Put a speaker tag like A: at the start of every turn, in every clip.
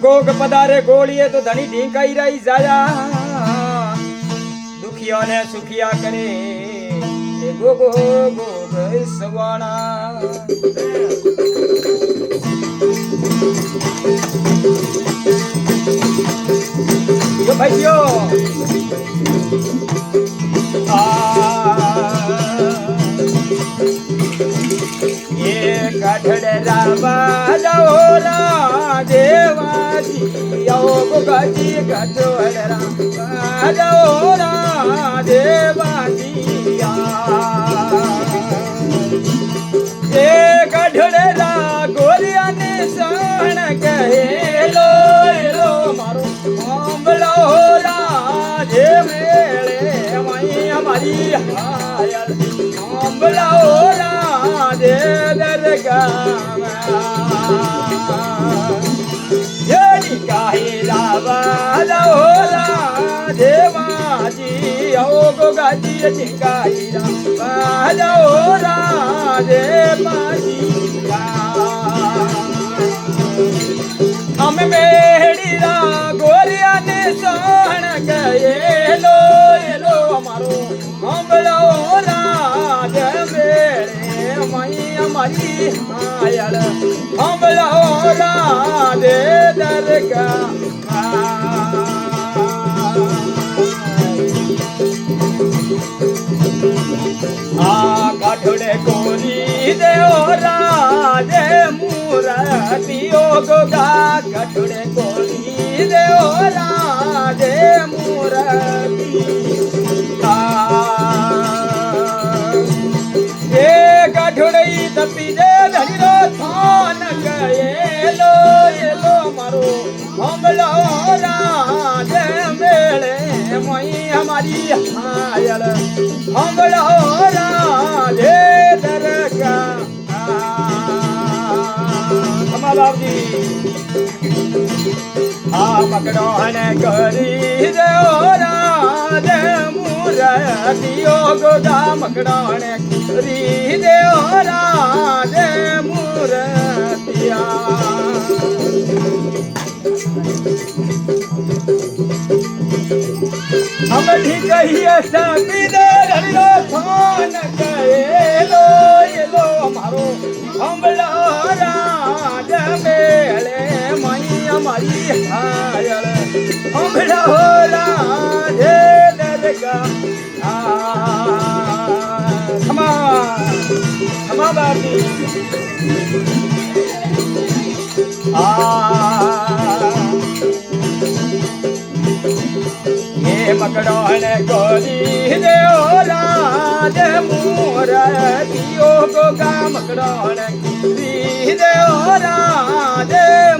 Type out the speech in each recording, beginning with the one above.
A: Gog पधारे गोलिए तो धनी ढींकाई रही जाया दुखिया ने सुखिया करे गोगो गोग सवाना यो भाइयों ये कठड़ा बाजोला देवाजी आओ गोगाजी कठड़ा बाजोला देवाजी ये कठड़ा गोरिया ने सन कहे लो लो मारो आंबला राजे मेले माई हमारी हायल आंबला राजे दरगाह ये निकाहिला वाला होला देवाजी आओ गोगाजी निकाहिला वाला होला देवाजी हम मेड़ीरा गोरिया ने सोहन गए लो हमारो हमला राज मेरे मई हमारी हायल हमला राज दरगाह काठोड़े कोरी देव राज मूरतियो गोगा काठोड़े कोरी देव राज मूरति ये काठोड़े तपी दे धनीरो थान गए लो मारो हमला राज मेले मई हमारी हायल हमला राज दरगाह बाप जी पकड़ोन करी राज मूरतियो गोगा पकड़ोन करी राज मूरतिया हम ठीक कहिए सभी दे धरो थान गए लो हमारो हमला राज मेले मई हमारी हायल हमला राज दरगाह क्षमा बाबी ये पकड़ोन गोरी देव राज मूरतियो गोगा पकड़ोन गोरी देव राज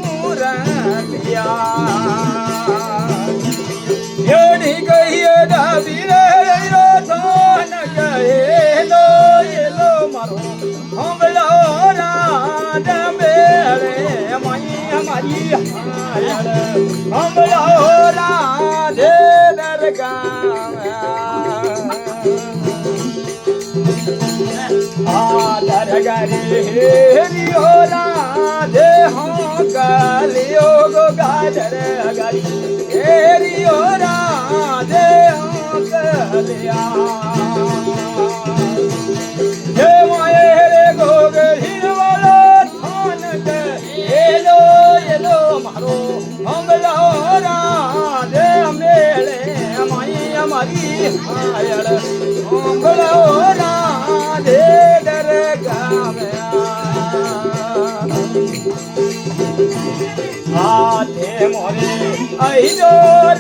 A: मूरतिया योनी कहिए दाबीरे रो थान कहे लो मारो हमला राज मेरे मई हमारी हायल हमला राज दरगाह राधे हों गलियो गो गाजर गली हेरियो राधे हों गलिया ये माये गो गहिर वाला थान के ये लो मारो हमला राधे मेले माई हमारी हायल हमला राधे दरगाह में आते मोरे आई जो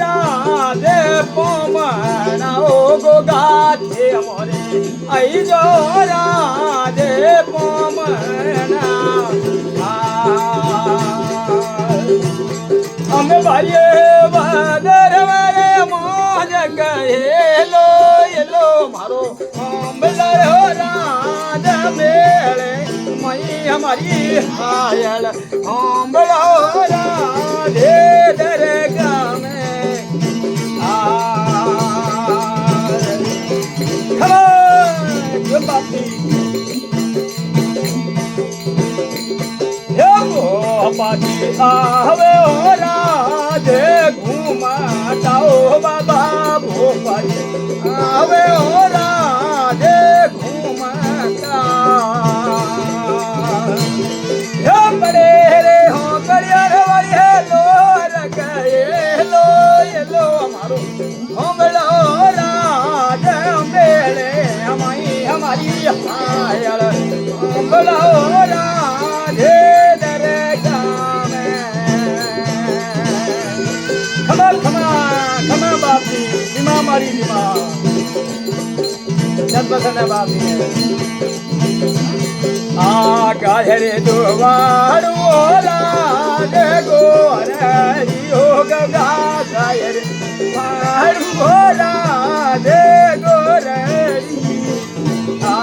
A: राधे पोमना ओ गो गाथे मोरे आई जो राधे पोमना हम भाइये बदर वाले मोज गए लो मारो हमला राज मेले मई हमारी हायल हमला राधे दरगाह में पाटी आवे ओ राधे घूमता ओ बाबा भोपाली आवे ओ राधे घूमता यो बड़े रे हो करियर वाली है लो रखे लो ये लो हमारो होंगलो राधे मेले हमारी हायल होंगलो राधे खमा बापी निमा मारी निमा जब पसंद है बापी आ गाधरे दुवारू राज गोरी हो गगा गायरे मारू राज गोरी आ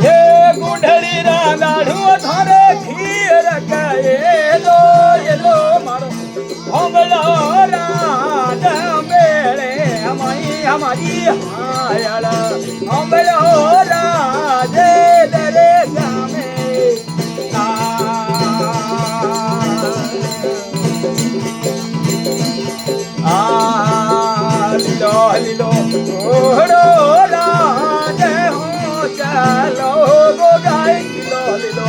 A: ये गुंडली रागाड़ू थारे खीर गए लो मारो होंगलो राज मेले हमारी हायल होंगलो राज दरे गामे लीलो लीलो घोड़ो राज हो चलो गो गाय लीलो लीलो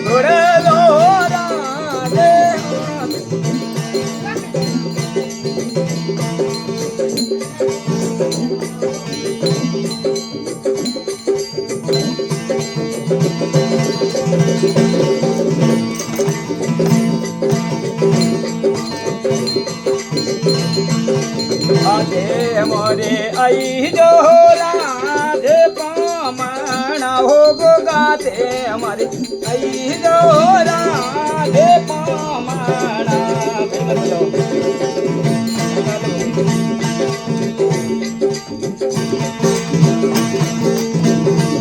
A: घोड़े लो आधे मोरे आई जो राधे पामना हो गो गाते हमारे आई जो राधे पामना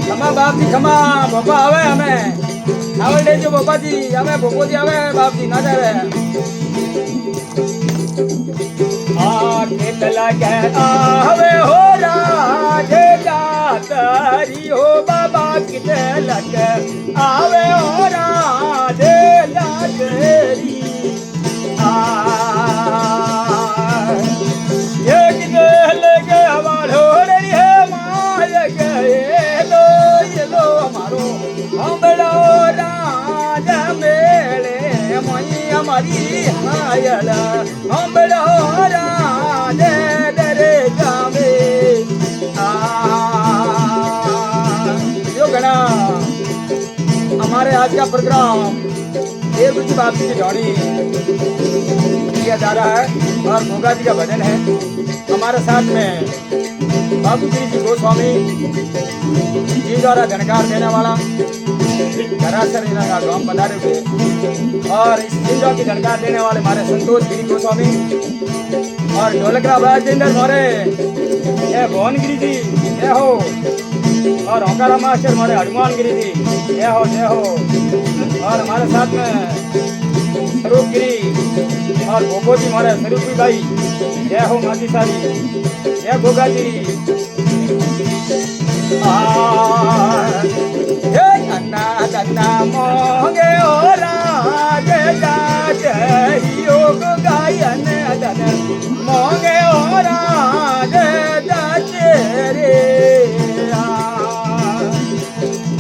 A: खमा बाप जी खमा बापा आवे हमें आवड़े जो बापा जी हमें भोपो जी आवे बाप जी ना जावे लगे आवे हो राधे जातरी हो बाबा किते लगे आवे हो राधे जातरी ये किते लगे हमारो रे है माय गए लो ये लो हमारो हम बड़ा राज मेले मई हमारी हायल हम बड़ा हमारे आज का प्रोग्राम देव की बात की जोड़ी किया जा रहा है और भोगा जी का भजन है हमारे साथ में बाबूजी जी गोस्वामी जी द्वारा झनकार देने वाला धरासर गांव पधारे हुए और इस जिंदा की झनकार देने वाले हमारे संतोष गिरी गोस्वामी और ढोलकरा राजेंद्र मोरे ये भुवनगिरी जी ये हो और होकारा मास्टर हमारे हनुमान गिरी जी ये हो और हमारे साथ में स्वरूप गिरी और गोगो जी हमारे स्वरूप भाई ये हो माजी सारी ये गोगा जी अन्ना मोंगे ओ राजे जाते योग गायन दन मोंगे ओ राजे जाते रे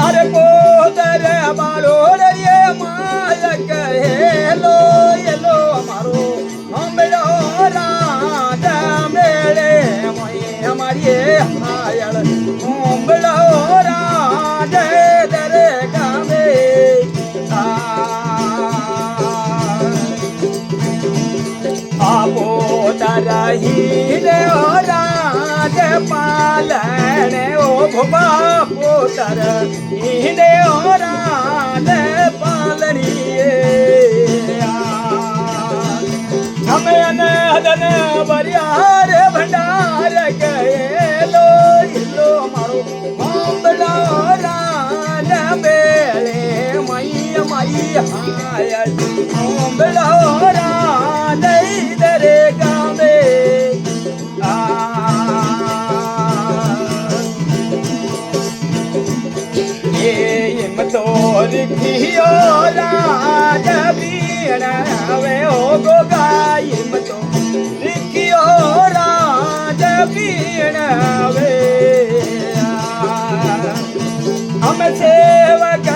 A: अरे पोदर हमारो रे माय कहे लो ये लो हमारो हम लो राजा मेले मई हमारी हायल हम लो राजा दरे गामे आपो तरही रे ओ राज पालने ओ भोपा पोतर इने ओ राज पालनी हमें अनहदन बरियार भंडार गए लो मारो हम बड़ा राज बेले मई मई हायल हम बड़ा राज दरे गामे तो रिखियो राज बीण वे ओ गोगाई मतो रिखियो राज बीण वे हम सेवक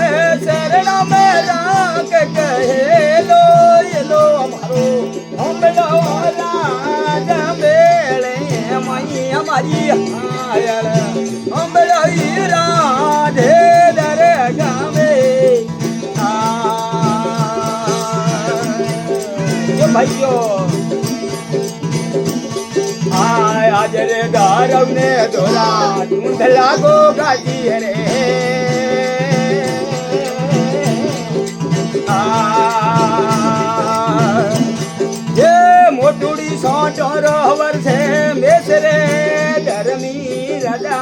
A: शरण में राख कहे लो ये लो हमारो हम लो राज बेले मई हमारी आयल हम लो राधे दरगाह में भाइयों आज रे दारव ने धोला धुंधला गो गाजी रे ये मोटुड़ी सोटोर वर्षे मेसरे धर्मी राजा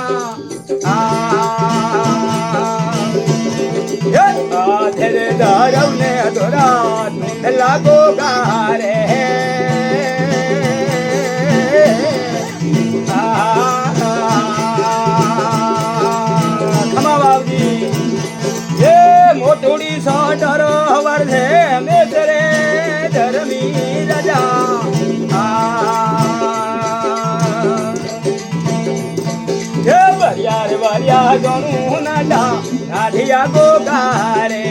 A: आज रे दारव ने धोला धुंधला गो गारे मोटुड़ी सोटर वर्षे मेसरे धर्मी राजा वरिया रे वरिया गणु नाडा नाढ़िया गोगारे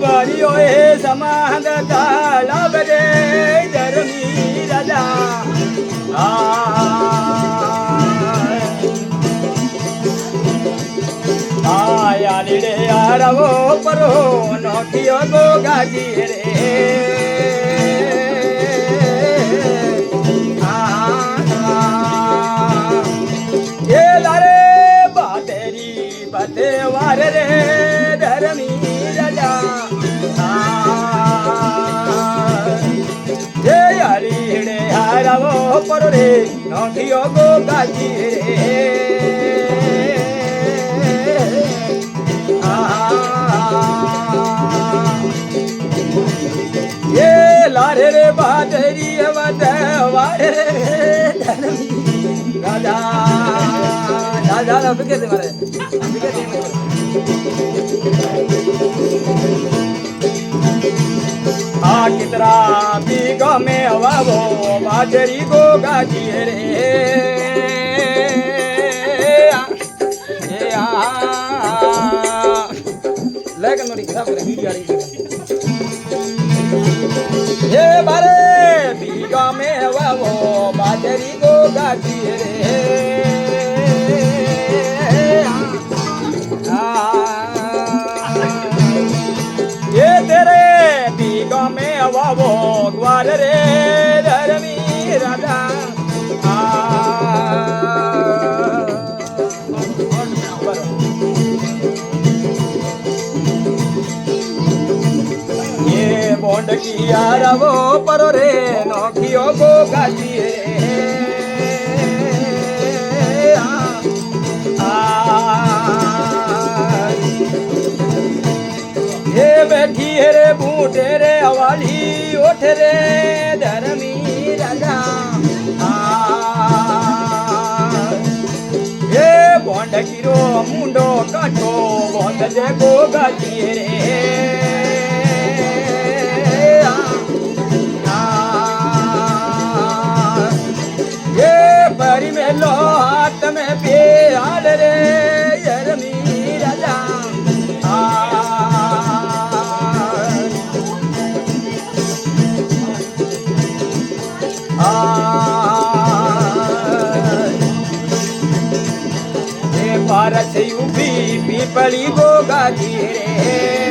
A: वरियो ए समाध काला बजे धर्मी राजा आया रे आरवो परो नोखियो गोगाजी रे ये लारे बातेरी बते वार रे धर्मी राजा ये यारी रे आरवो परो रे नोखियो गोगाजी रे ये लारे रे बादरी वारे रे धर्मी राजा राजा बिके दे मारे बिके दे आ कितरा बीघा में वावो बाजरी गो गाजी रे लेकिन नोड़ी खराब करे वीडियो आ रही ये बारे बीघा में वो बाजरी गो गाजी रे ये तेरे बीघा में वो द्वार रे धर्मी राजा बोंड की यारवो परो रे नोखियो गो गाजी रे ये बैठी रे बूटे रे हवाली उठ रे धर्मी राजा ये बोंड की रो मुंडो काटो बोंड जे गो गाजी रे परी में लो हाथ में प्याल रे धर्मी राजा ये पारस यूपी पीपली गो गाजी रे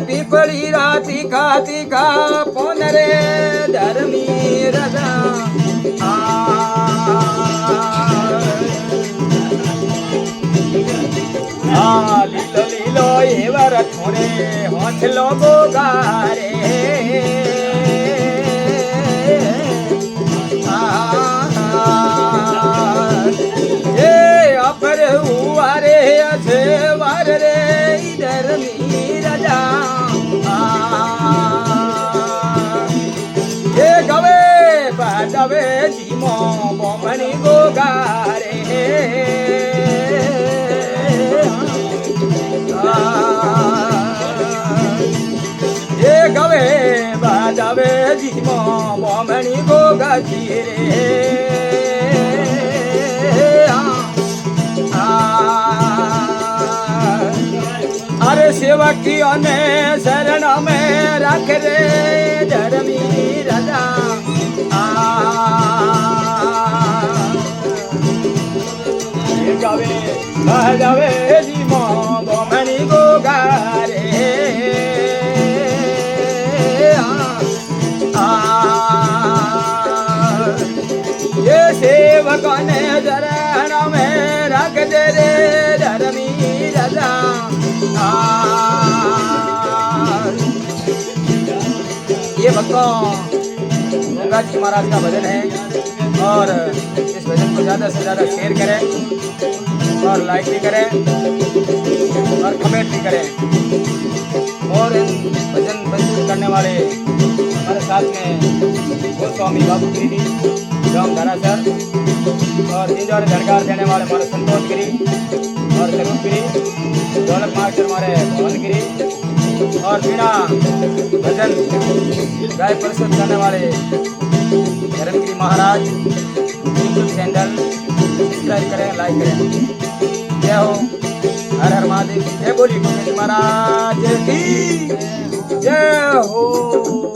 A: पीपली राती खाती का पोन रे धर्मी राजा लीलो लीलो ये वर थोड़े हौसलो गो गारे ये अपर हुआ रे असे वार रे जी रे अरे सेवकियों ने शरण में रख रे धर्मी राजा गावे कह जावे जी मोगो मणि गो गारे ये सेवकों ने शरण में रख दे रे धर्मी राजा ये भक्तों गंगा जी महाराज का भजन है और इस भजन को ज़्यादा से ज़्यादा शेयर करें और लाइक भी करें और कमेंट भी करें और इन भजन प्रस्तुत करने वाले हमारे साथ में गोस्वामी बाबू गिरी जी राम धारा सर और इंजॉय झड़कार देने वाले हमारे संतोष गिरी और स्वरूप गिरी ढोलक मास्टर हमारे भवन गिरी और बिना भजन गाय प्रस्तुत करने वाले धर्मगिरी महाराज यूट्यूब चैनल सब्सक्राइब करें लाइक करें जय हो हर हर महादेव जय बोली गोविंद महाराज की जय हो।